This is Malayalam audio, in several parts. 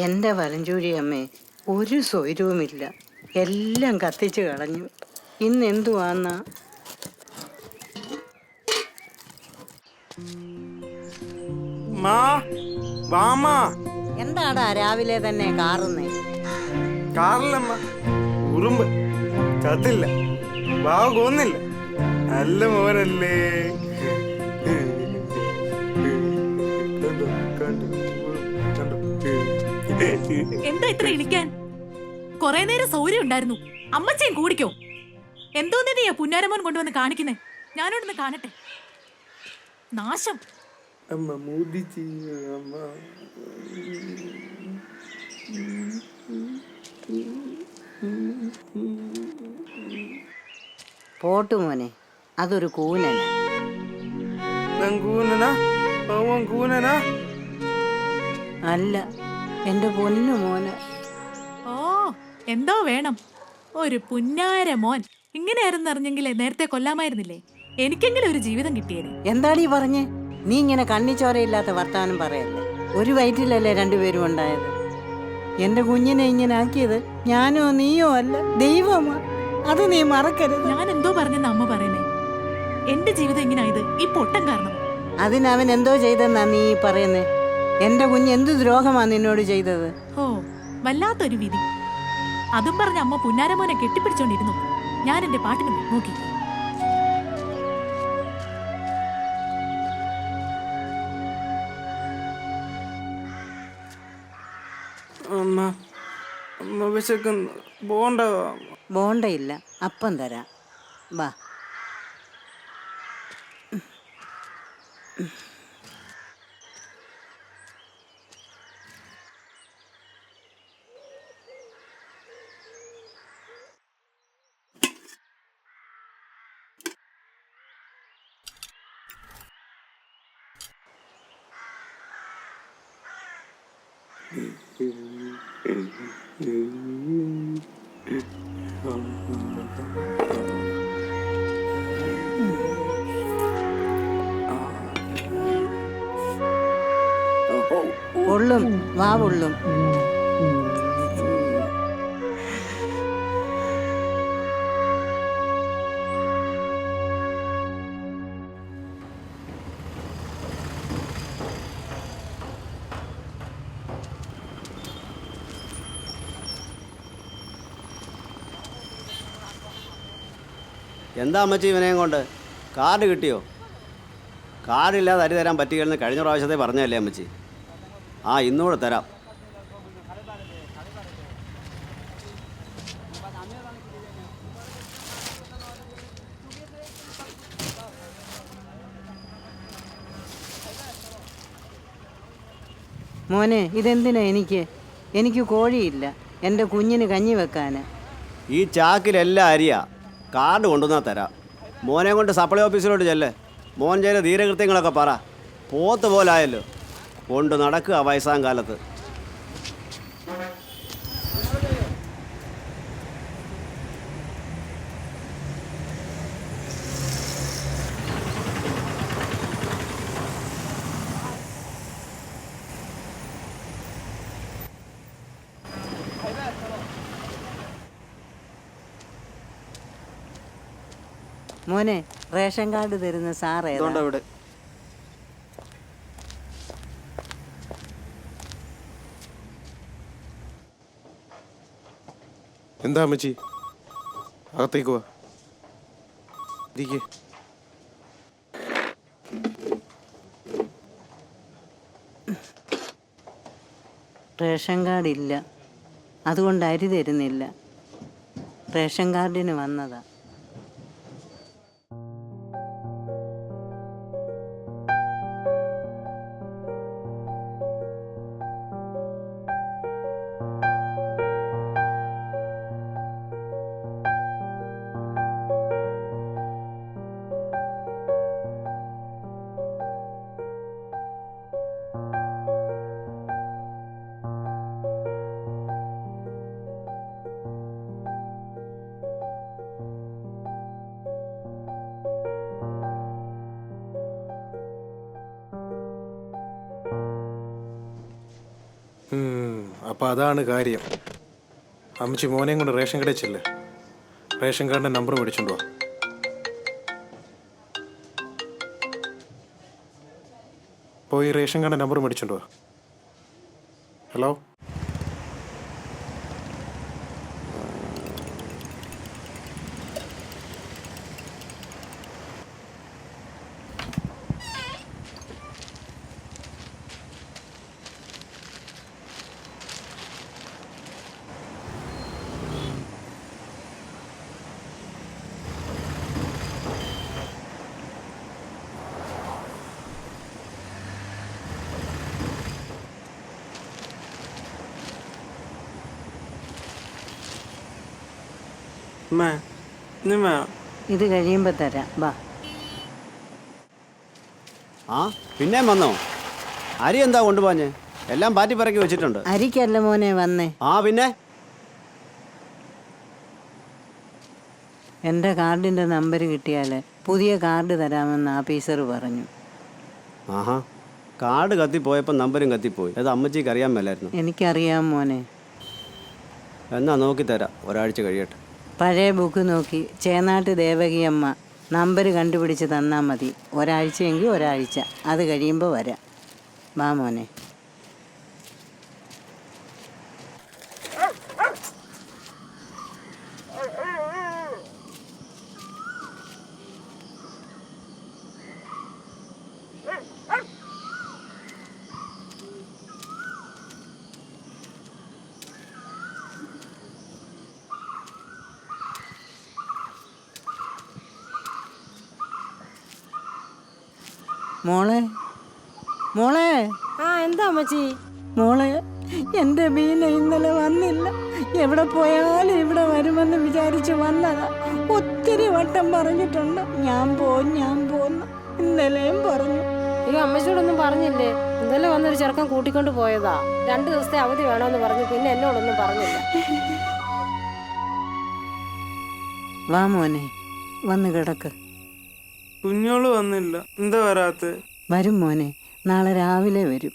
എന്റെ വലഞ്ചൂരി അമ്മേ, ഒരു സ്വൈരവുമില്ല. എല്ലാം കത്തിച്ചു കളഞ്ഞു. ഇന്ന് എന്തുവാന്നാ? എന്താടാ രാവിലെ തന്നെ കാറുന്നേ? കാറില്ലമ്മ, ഉറുമ്പ് ചത്തില്ല, ബാവ കൊന്നില്ല. നല്ല മോനല്ലേ. എന്താ ഇത്ര ഇളിക്കാൻ? കൊറേ നേരം സൗകര്യം ഉണ്ടായിരുന്നു. അമ്മച്ചയും കൂടിക്കോ. എന്തോന്നിയാ പുന്നാരമോൻ കൊണ്ടുവന്ന് കാണിക്കുന്നേ? ഞാനോടൊന്ന് കാണട്ടെ. നാശം. അമ്മ മൂടിച്ച് അമ്മ. പോട്ടു മോനെ, അതൊരു കൂനനാ. കൂനനാ? അല്ല, എന്റെ പൊന്നു മോന്. ഓ, എന്തോ വേണം? ഒരു പുന്നാര മോൻ. ഇങ്ങനെയായിരുന്നു അറിഞ്ഞെങ്കിലേ നേരത്തെ കൊല്ലാമായിരുന്നില്ലേ? എനിക്കെങ്കിലും ഒരു ജീവിതം കിട്ടിയേനെ. എന്താടീ പറഞ്ഞേ? നീ ഇങ്ങനെ കണ്ണിച്ചോരയില്ലാത്ത വർത്താനം പറയല്ലേ. ഒരു വയറ്റിലല്ലേ രണ്ടുപേരും ഉണ്ടായത്. എന്റെ കുഞ്ഞിനെ ഇങ്ങനെ ആക്കിയത് ഞാനോ നീയോ അല്ല, ദൈവമാ. അത് നീ മറക്കരുത്. ഞാൻ എന്തോ പറഞ്ഞെന്ന് അമ്മ പറയുന്നേ? എന്റെ ജീവിതം ഇങ്ങനായത് ഈ പൊട്ടം കാരണം. അതിനവൻ എന്തോ ചെയ്തെന്നാ നീ പറയുന്നേ? എന്റെ കുഞ്ഞ് എന്ത് ദ്രോഹമാ നിന്നോട് ചെയ്തത്? ഓ, വല്ലാത്തൊരു വിധി. അതും പറഞ്ഞ അമ്മ പുന്നാരമോനെ കെട്ടിപ്പിടിച്ചോണ്ടിരുന്നു. ഞാൻ എന്റെ പാട്ടിന് നോക്കി. ബോണ്ടയില്ല, അപ്പം തരാം. വാ. പൊള്ളും, വാ പൊള്ളും. എന്താ അമ്മച്ചി ഇവനെയും കൊണ്ട്? കാർഡ് കിട്ടിയോ? കാർഡില്ലാതെ അരി തരാൻ പറ്റുകയെന്ന് കഴിഞ്ഞ പ്രാവശ്യത്തെ പറഞ്ഞതല്ലേ അമ്മച്ചി? ആ, ഇന്നുകൂടെ തരാം. മോനെ, ഇതെന്തിനാ എനിക്ക് കോഴിയില്ല. എൻ്റെ കുഞ്ഞിന് കഞ്ഞി വെക്കാൻ. ഈ ചാക്കിലെല്ലാം അരിയാ. കാർഡ് കൊണ്ടുവന്നാൽ തരാം. മോനെ കൊണ്ട് സപ്ലൈ ഓഫീസിലോട്ട് ചെല്ലേ. മോൻ ചെയ്ത ധീരകൃത്യങ്ങളൊക്കെ പറ. പോത്ത് പോലായല്ലോ. കൊണ്ട് നടക്കുക വയസ്സാം കാലത്ത്. മോനെ, റേഷൻ കാർഡ് തരുന്ന സാറേ? ഇവിടെ എന്താ അമ്മച്ചി? അകത്തേക്ക് വാ. ഇരിക്ക്. റേഷൻ കാർഡ് ഇല്ല, അതുകൊണ്ട് അരി തരുന്നില്ല. റേഷൻ കാർഡിന് വന്നതാ. അപ്പം അതാണ് കാര്യം. അമ്മച്ചി മോനെയും കൊണ്ട് റേഷൻ കടയിൽ ചെല്ല്. റേഷൻ കാർഡിൻ്റെ നമ്പർ മേടിച്ചോണ്ട് വാ. പോയി റേഷൻ കാർഡിൻ്റെ നമ്പർ മേടിച്ചോണ്ട് വാ. ഹലോ, അമ്മേ, ഇനി വേണം. ഇത് കഴിയുമ്പോൾ തരാം, വാ. ആ പിന്നെയും വന്നോ? അരി എന്താ കൊണ്ടുപോഞ്ഞ്? എല്ലാം പാറ്റി പറക്കി വെച്ചിട്ടുണ്ട്. അരിക്കല്ല മോനെ വന്നേ. ആ പിന്നെ എൻ്റെ കാർഡിൻ്റെ നമ്പർ കിട്ടിയാൽ പുതിയ കാർഡ് തരാമെന്ന് ആഫീസർ പറഞ്ഞു. ആഹാ, കാർഡ് കത്തിപ്പോയപ്പോൾ നമ്പരും കത്തിപ്പോയി. അത് അമ്മച്ചിക്ക് അറിയാൻ മേലായിരുന്നു. എനിക്കറിയാം മോനെ. എന്നാ നോക്കിത്തരാം, ഒരാഴ്ച കഴിയട്ടെ. പഴയ ബുക്ക് നോക്കി ചേനാട്ട് ദേവകിയമ്മ നമ്പർ കണ്ടുപിടിച്ച് തന്നാൽ മതി. ഒരാഴ്ചയെങ്കിൽ ഒരാഴ്ച, അത് കഴിയുമ്പോൾ വരാം. വാ മോനെ. മോളെ, മോളെ. ആ, എന്താ അമ്മച്ചി? മോളെ, എൻ്റെ മീന ഇന്നലെ വന്നില്ല. എവിടെ പോയാലും ഇവിടെ വരുമെന്ന് വിചാരിച്ച് വന്നതാ. ഒത്തിരി വട്ടം പറഞ്ഞിട്ടുണ്ട് ഞാൻ പോന്ന്. ഇന്നലെയും പറഞ്ഞു. അയ്യോ, അമ്മച്ചിയോടൊന്നും പറഞ്ഞില്ലേ? ഇന്നലെ വന്നൊരു ചെറുക്കൻ കൂട്ടിക്കൊണ്ട് പോയതാ. 2 ദിവസത്തെ അവധി വേണമെന്ന് പറഞ്ഞു. പിന്നെ എന്നോടൊന്നും പറഞ്ഞില്ല. വാ മോനെ, വന്ന് കിടക്ക്. കുഞ്ഞോള് വന്നില്ല, എന്താ വരാത്തെ? വരും മോനെ, നാളെ രാവിലെ വരും.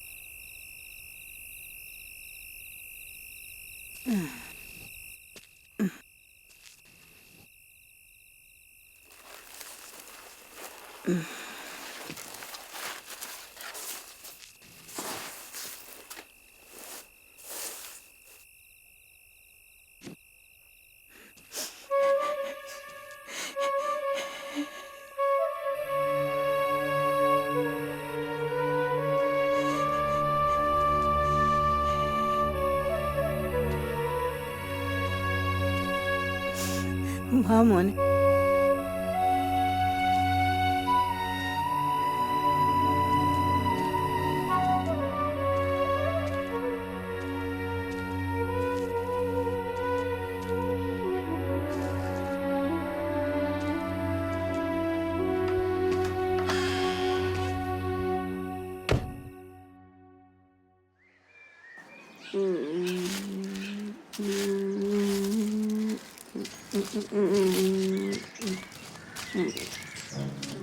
വാ മോനെ.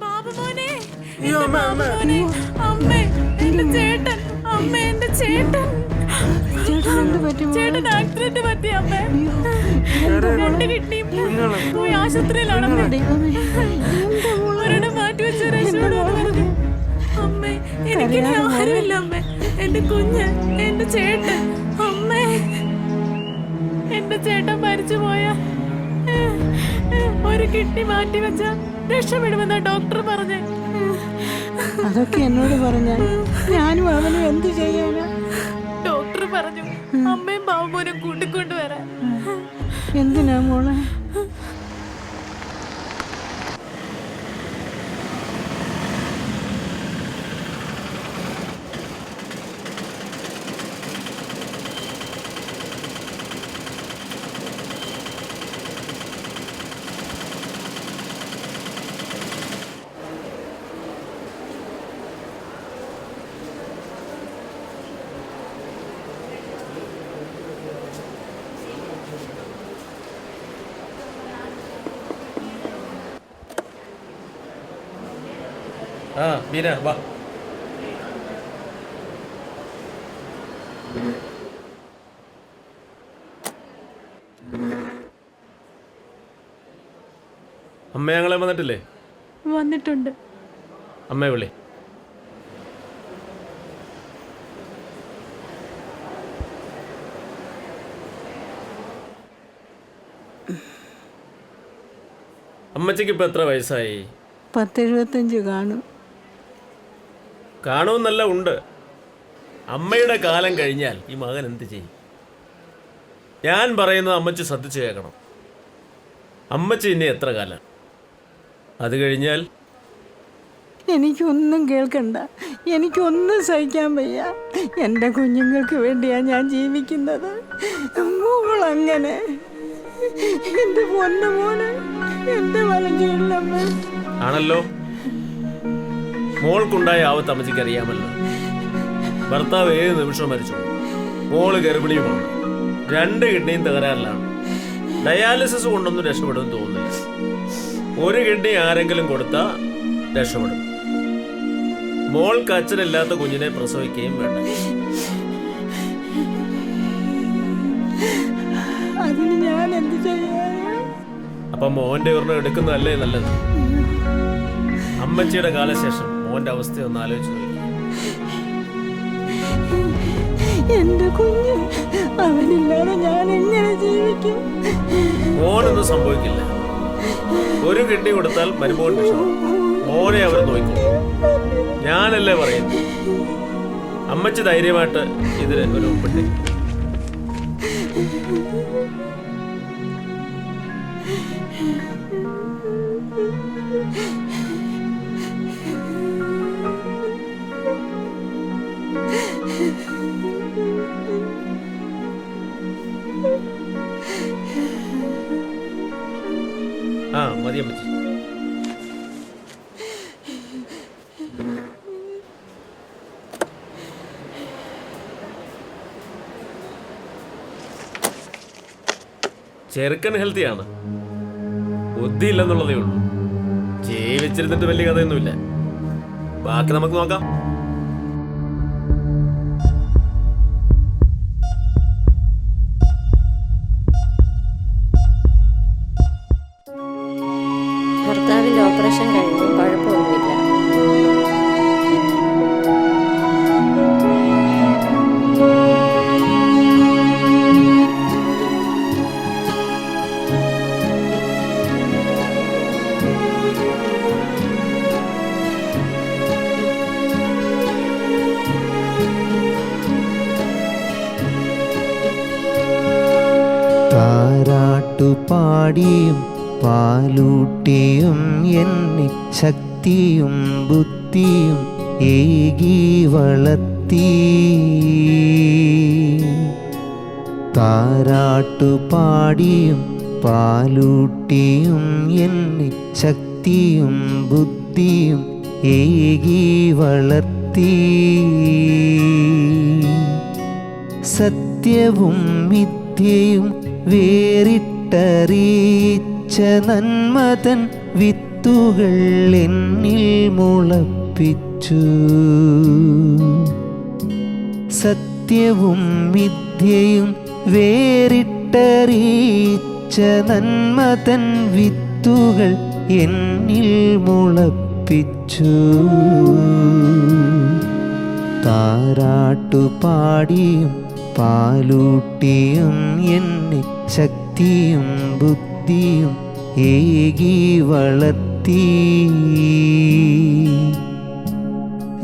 ബാബുമോനെ, എന്റെ ബാബുമോനെ, അമ്മേ, എന്റെ ചേട്ടൻ, അമ്മേ, എന്റെ ചേട്ടൻ. ചേട്ടൻ ആക്സിഡന്റ് പറ്റി അമ്മേ. 2 കിഡ്നിയും പോയി ആശുപത്രിയിലാണ് അമ്മേ. ഒരെണ്ണം മാറ്റി വെച്ച രക്ഷയോട് പറഞ്ഞു. അമ്മേ, എനിക്കിനി ആരുമില്ല അമ്മേ. എന്റെ കുഞ്ഞ്, എന്റെ ചേട്ടൻ, അമ്മേ. എന്റെ ചേട്ടൻ മരിച്ചു പോയ ഒരു കിഡ്നി മാറ്റി വെച്ച രക്ഷപ്പെടുമെന്നാ ഡോക്ടർ പറഞ്ഞേ. അതൊക്കെ എന്നോട് പറഞ്ഞാൽ ഞാനും അവനും എന്ത് ചെയ്യാനാ? ഡോക്ടർ പറഞ്ഞു അമ്മയും ബാബുവിനും കൂട്ടിക്കൊണ്ടുവരാൻ. എന്തിനാ മോളെ? ആ ബീന വാ. അമ്മ ഞങ്ങളെ വന്നിട്ടില്ലേ? വന്നിട്ടുണ്ട്. അമ്മയെ വിളി. അമ്മച്ചിക്ക് ഇപ്പൊ എത്ര വയസ്സായി? 10-75 കാണും. കാണുമെന്നല്ല ഉണ്ട്. അമ്മയുടെ കാലം കഴിഞ്ഞാൽ ഈ മകൻ എന്ത് ചെയ്യും? ഞാൻ പറയുന്നത് അമ്മച്ചി ശ്രദ്ധിച്ചു കേൾക്കണം. അമ്മച്ചി ഇനി എത്ര കാലം? അത് കഴിഞ്ഞാൽ എനിക്കൊന്നും കേൾക്കണ്ട, എനിക്കൊന്നും സഹിക്കാൻ വയ്യ. എൻ്റെ കുഞ്ഞുങ്ങൾക്ക് വേണ്ടിയാ ഞാൻ ജീവിക്കുന്നത്. മോളങ്ങനെ എൻ്റെ പൊന്നു മോനെ എൻ്റെ വലഞ്ചില്ലമ്മ ആണല്ലോ. മോൾക്കുണ്ടായ ആവത്ത് അമ്മച്ചിക്ക് അറിയാമല്ലോ. ഭർത്താവ് ഏത് നിമിഷം മരിച്ചു. മോള് ഗർഭിണിയുമാണ്. 2 കിഡ്നിയും തകരാറിലാണ്. ഡയാലിസിസ് കൊണ്ടൊന്നും രക്ഷപ്പെടുമെന്ന് തോന്നുന്നില്ല. 1 കിഡ്നി ആരെങ്കിലും കൊടുത്താൽ രക്ഷപ്പെടും. മോൾക്ക് അച്ഛനില്ലാത്ത കുഞ്ഞിനെ പ്രസവിക്കുകയും വേണ്ട. അതിന് ഞാൻ എന്ത് ചെയ്യാ? അപ്പൊ മോന്റെ ഒരെണ്ണം എടുക്കുന്നതല്ലേ നല്ലത്? അമ്മച്ചിയുടെ കാലശേഷം മോന്റെ അവസ്ഥ ഒന്ന് ആലോചിച്ച് നോക്കി. എന്റെ കുഞ്ഞ്, അവനില്ലാതെ ഞാൻ എങ്ങനെ ജീവിക്കും? മോനൊന്നും സംഭവിക്കില്ല. 1 കിഡ്നി കൊടുത്താൽ മരുമോൻ മോനെ അവർ നോക്കും. ഞാനല്ലേ പറയുന്നു. അമ്മച്ചി ധൈര്യമായിട്ട് ഇതിന് ഒരു ഒപ്പിട്ടേ. ആ മതി അമ്മച്ചി. ചെറുക്കൻ ഹെൽത്തിയാണ്. ബുദ്ധിയില്ലെന്നുള്ളതേ ഉള്ളൂ. ജീവിച്ചിരുന്നിട്ട് വലിയ കഥയൊന്നുമില്ല. ബാക്കി നമുക്ക് നോക്കാം. ഭർത്താവിൻ്റെ ഓപ്പറേഷൻ കഴിഞ്ഞു, കുഴപ്പമൊന്നുമില്ല. താരാട്ടുപാടിയും പാലൂട്ടിയും എന്നെ ശക്തിയും ബുദ്ധിയും ഏകി വളർത്തി. താരാട്ടുപാടിയും പാലൂട്ടിയും എന്നെ ശക്തിയും ബുദ്ധിയും ഏകി വളർത്തി. സത്യവും മിഥ്യയും വേറിട്ടറിയിച്ച നന്മതൻ വിത്തുകൾ എന്നിൽ മുളപ്പിച്ചു. സത്യവും മിഥ്യയും വേറിട്ടറിയിച്ച നന്മതൻ വിത്തുകൾ എന്നിൽ മുളപ്പിച്ചു. താരാട്ടുപാടിയും പാലൂട്ടിയും എന്നെ ശക്തിയും ബുദ്ധിയും ഏകി വളർത്തി.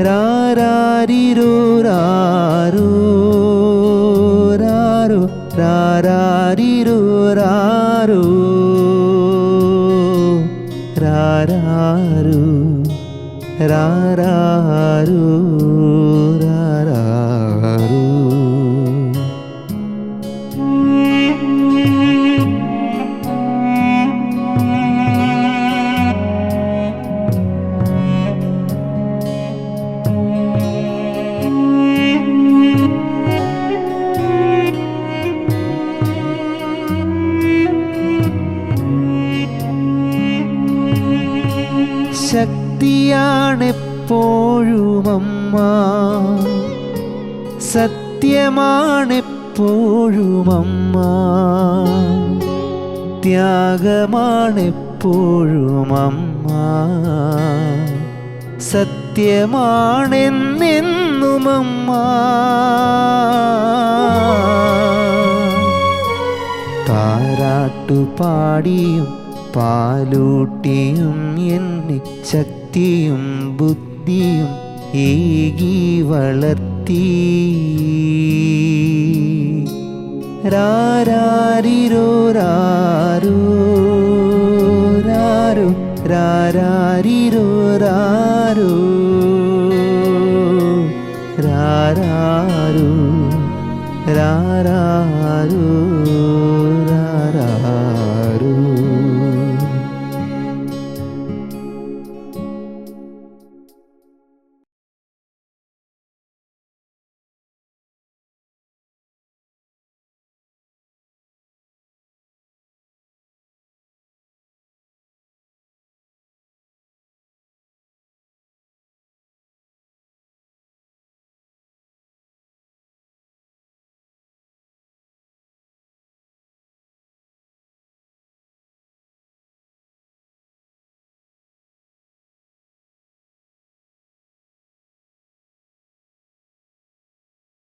രാരാരിരോ രാരോ രാരോ രാരാരിരോ രാരോ രാരാരോ രാരാരോ രാരാരോ. ശക്തിയാണെപ്പോഴും അമ്മ, സത്യമാണെപ്പോഴും അമ്മ, ത്യാഗമാണെപ്പോഴും അമ്മ, സത്യമാണെന്നെന്നും അമ്മ. താരാട്ടുപാടിയും പാലൂട്ടിയും എന്നെ ശക്തിയും ബുദ്ധിയും ഏകി വളർത്തി. രാരാരിരോ രാരോ രാരോ രാരാരിരോ രാരോ